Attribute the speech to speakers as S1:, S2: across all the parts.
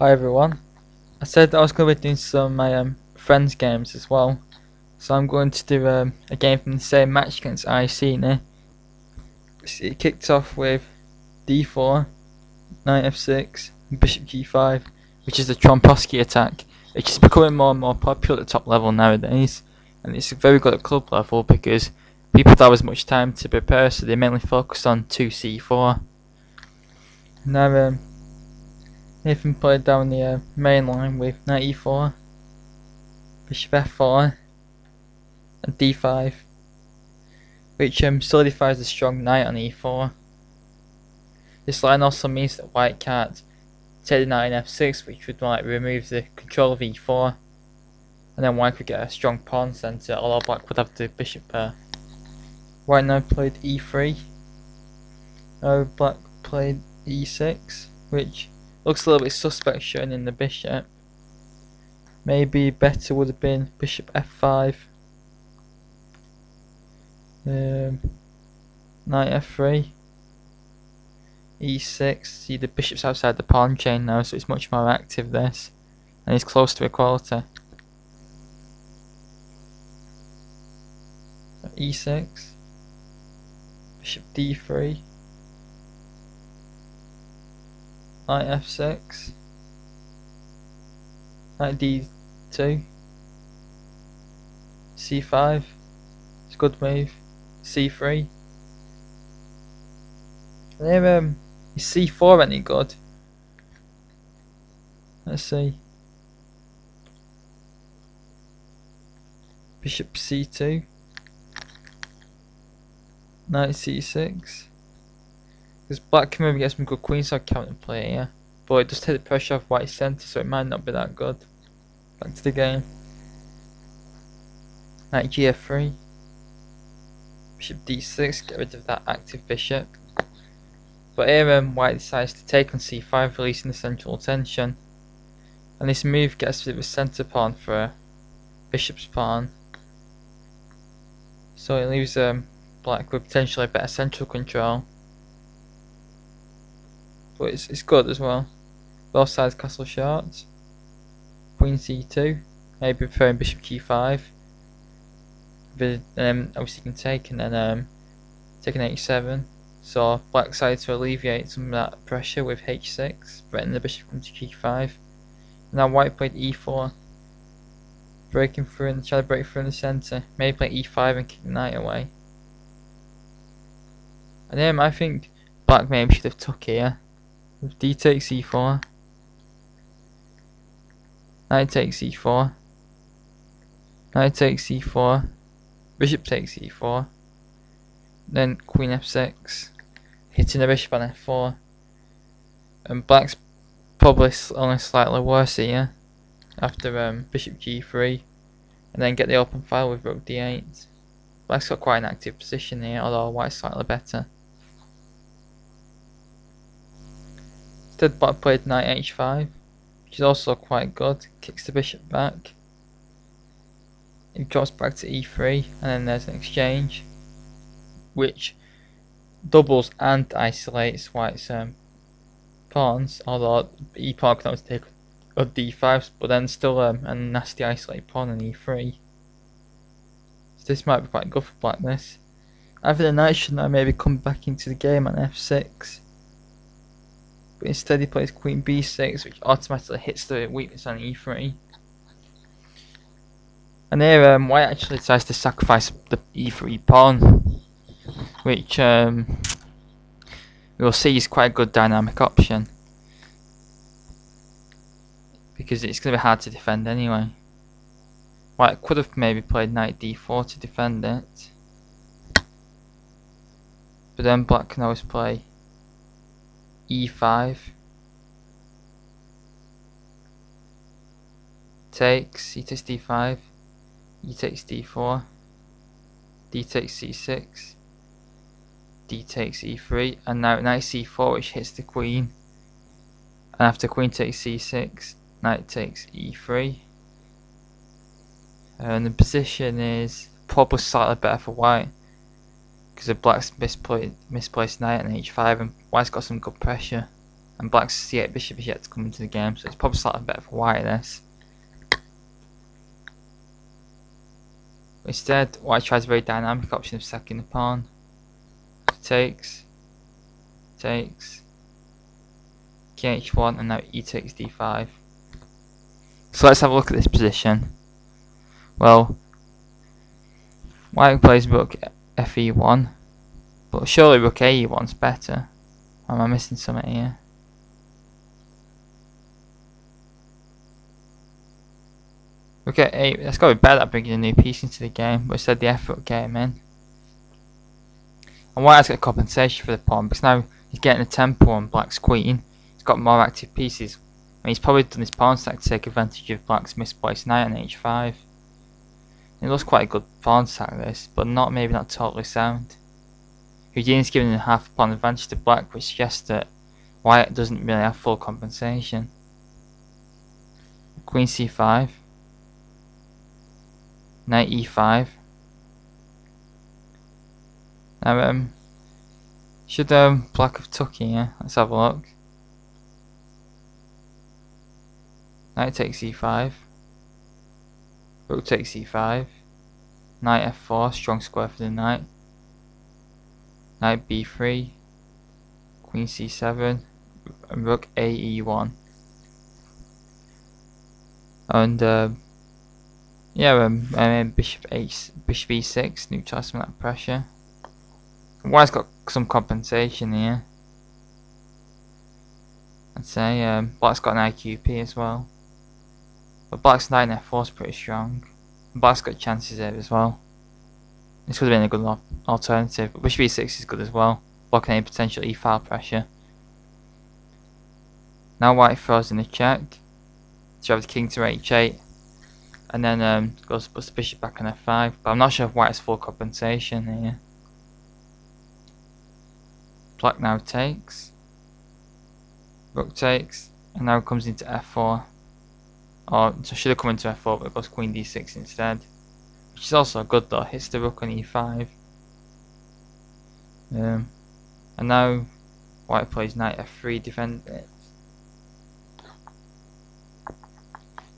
S1: Hi everyone. I said I was going to be doing some of my friends games as well. So I'm going to do a game from the same match against IC now. It kicked off with d4, knight f6, and bishop g5, which is the Trompowsky attack, which is becoming more and more popular at the top level nowadays. And it's very good at club level because people don't have as much time to prepare, so they mainly focus on 2c4. Now Nathan played down the main line with knight e4, bishop f4, and d5, which solidifies the strong knight on e4. This line also means that white can't take the knight on f6, which would remove the control of e4, and then white could get a strong pawn centre, although black would have the bishop pair. White now played e3. Black played e6, which looks a little bit suspect showing in the bishop. Maybe better would have been bishop f5, knight f3, e6. See, the bishop's outside the pawn chain now, so it's much more active this, and it's close to equality. e6, bishop d3, knight f6, knight d2, c5, it's a good move, c3. And here, is c4 any good? Let's see. Bishop c2, knight c6. Because black can maybe get some good queenside counterplay here, but it does take the pressure off white's centre, so it might not be that good. Back to the game. Knight gf3, bishop d6, get rid of that active bishop. But here white decides to take on c5, releasing the central tension. And this move gets rid of a centre pawn for a bishop's pawn. So it leaves black with potentially better central control. But it's good as well. Both sides castle short. Queen c2, maybe preferring bishop g5. Obviously you can take and then take an h7. So black decided to alleviate some of that pressure with h6, threatening the bishop comes to g5. Now white played e4, breaking through and trying to break through in the centre. Maybe play e5 and kick the knight away. And then I think black maybe should have took here. With d takes e4, knight takes e4, knight takes e4, bishop takes e4, then queen f6, hitting the bishop on f4, and black's probably only slightly worse here after bishop g3, and then get the open file with rook d8. Black's got quite an active position here, although white's slightly better. Instead black played knight h5, which is also quite good, kicks the bishop back. It drops back to e3, and then there's an exchange, which doubles and isolates white's pawns, although e pawn can always take a d5, but then still a nasty isolated pawn on e3. So this might be quite good for black this. I think the knight should now maybe come back into the game on f6. But instead he plays queen b6, which automatically hits the weakness on e3. And here white actually decides to sacrifice the e3 pawn, which we'll see is quite a good dynamic option, because it's going to be hard to defend anyway. White could have maybe played knight d4 to defend it, but then black can always play e5, takes, e takes d5, e takes d4, d takes c6, d takes e3, and now knight c4, which hits the queen, and after queen takes c6, knight takes e3, and the position is probably slightly better for white, because the black's misplaced knight on h5 and white's got some good pressure. And black's c8 bishop is yet to come into the game, so it's probably slightly better for white this. Instead, white tries a very dynamic option of sacking the pawn. Takes, takes, kh1, and now e takes d5. So let's have a look at this position. Well, white plays rook fe1, but surely rook ae1's better. Or am I missing something here? Rook a8, that's got to be better at bringing a new piece into the game, but instead the f-rook came in. And white has got compensation for the pawn because now he's getting a tempo on black's queen. He's got more active pieces, and he's probably done his pawn stack to take advantage of black's misplaced knight on h5. It looks quite a good pawn stack this, but maybe not totally sound. Houdini's giving a half a pawn advantage to black, which suggests that white doesn't really have full compensation. Queen c5, knight e5. Now, should black have took here? Let's have a look. Knight takes e5. Rook takes e5. Knight f4, strong square for the knight. Knight b3. Queen c7. And rook ae1. And yeah, bishop e6, neutralize some of that pressure. White's got some compensation here. I'd say black's got an IQP as well, but black's knight in f4 is pretty strong. Black's got chances here as well. This could have been a good alternative, but bishop e6 is good as well, blocking any potential e-file pressure. Now white throws in a check to have the king to h8, and then puts the bishop back on f5, but I'm not sure if white has full compensation here. Black now takes, rook takes, and now comes into f4. Or so should have come into f4, but it goes queen d6 instead, which is also good though. Hits the rook on e5. And now white plays knight f3, defend it.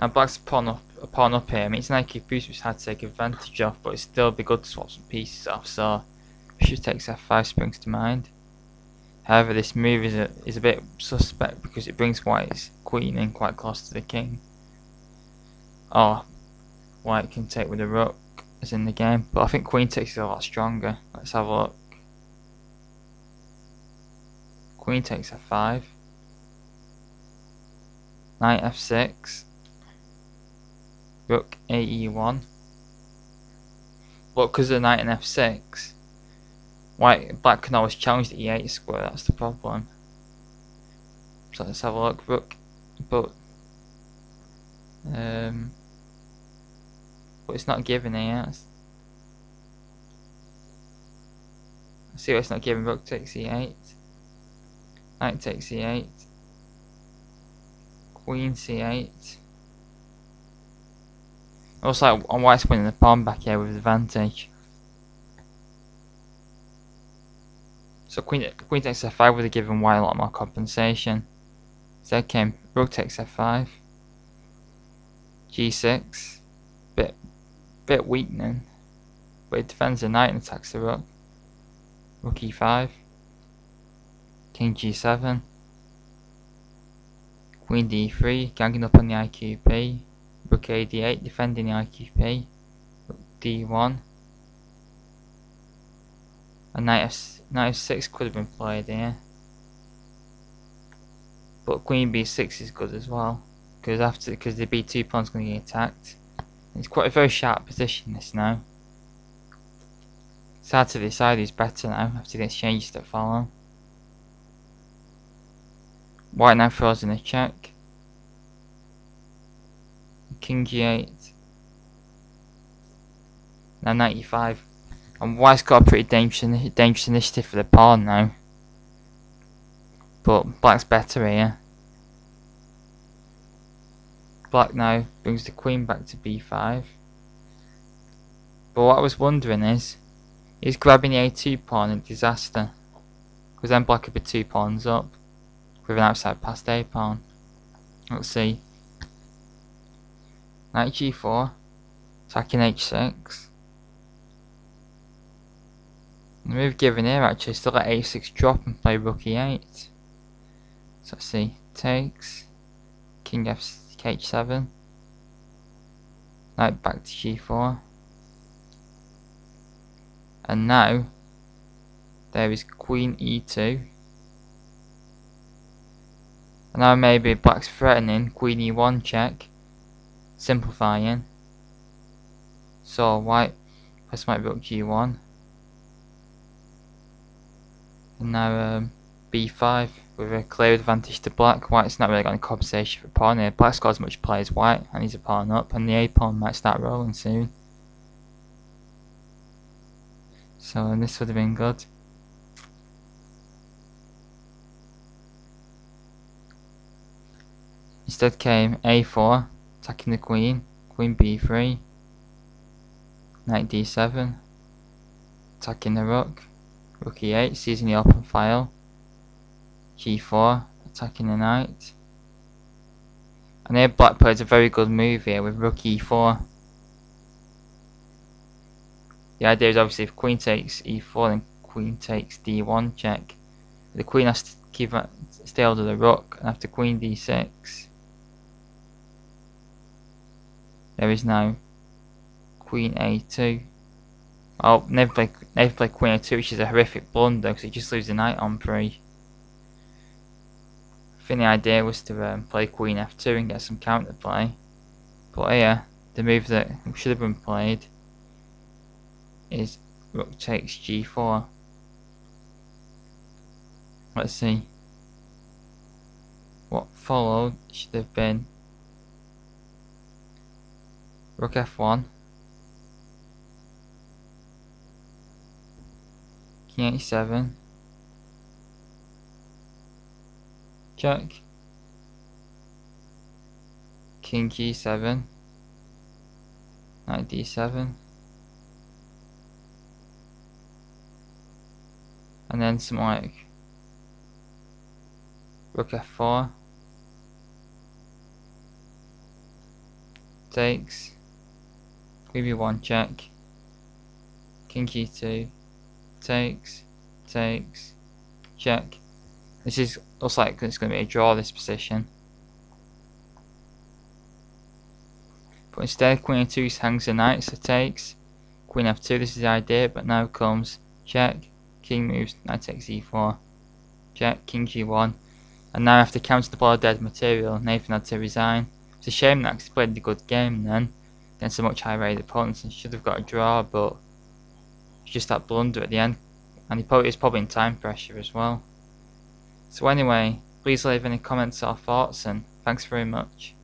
S1: Now black's a pawn up here. I mean, it's an IQ boost which had to take advantage of, but it'd still be good to swap some pieces off. So bishop takes f5 springs to mind. However, this move is a bit suspect because it brings white's queen in quite close to the king. Or white can take with the rook as in the game, but I think queen takes is a lot stronger. Let's have a look. Queen takes f5. Knight f6. Rook ae1. But because of the knight in f6, black can always challenge the e8 square. That's the problem. So let's have a look. Rook, but it's not given here. Let's see what it's not given. Rook takes e8. Knight takes e8. Queen c8. Also, on white's winning the pawn back here with advantage. So queen takes f5 would have given white a lot more compensation. Instead came rook takes f5. g6. Bit weakening. But it defends the knight and attacks the rook. Rook e5. King g7. Queen d3, ganging up on the IQP. Rook ad8, defending the IQP. Rook d1. And knight f6 could have been played here. But queen b6 is good as well. Because the b2 pawn's going to get attacked. It's quite a very sharp position this now. It's hard to decide who's better now after the exchanges that follow. White now throws in a check. King g8. Now knight e5. And white's got a pretty dangerous initiative for the pawn now. But black's better here. Black now brings the queen back to b5. But what I was wondering is grabbing the a2 pawn a disaster? Because then black could be 2 pawns up. with an outside passed A pawn. Let's see. Knight G4, attacking H6. The move given here actually still let A6 drop and play Rook E8. So let's see. Takes. King H7. Knight back to G4. And now there is Queen E2. And now maybe black's threatening Queen E1 check, simplifying. So white press white Rook G1. And now B5 with a clear advantage to black. White's not really got any compensation for pawn here. Black's got as much play as white and he's a pawn up, and the A pawn might start rolling soon. So this would have been good. Instead came A4, attacking the queen, Queen B3, Knight D7, attacking the rook, Rook E8, seizing the open file, G4, attacking the knight. And here black plays a very good move here with Rook E4. The idea is obviously if Queen takes E4 then Queen takes D1 check. The Queen has to stay hold of the Rook, and after Queen D6 there is now Queen A2. Oh, never play Queen A2, which is a horrific blunder because it just leaves the knight on free. I think the idea was to play Queen F2 and get some counterplay. But here, the move that should have been played is Rook takes G4. Let's see. What followed should have been Rook F1, King H7, check, King G7, Knight D7, and then some like Rook F4, takes, Queen B1 check, King G2, takes, check. This looks like it's going to be a draw, this position. But instead Queen A2 hangs the knight, so takes, Queen F2, this is the idea, but now comes check, King moves, Knight takes E4, check, King G1, and now after counter the ball of dead material, Nathan had to resign. It's a shame that he played a good game then against a much higher rated opponents and should have got a draw, but it's just that blunder at the end, and he was probably in time pressure as well. So anyway, please leave any comments or thoughts, and thanks very much.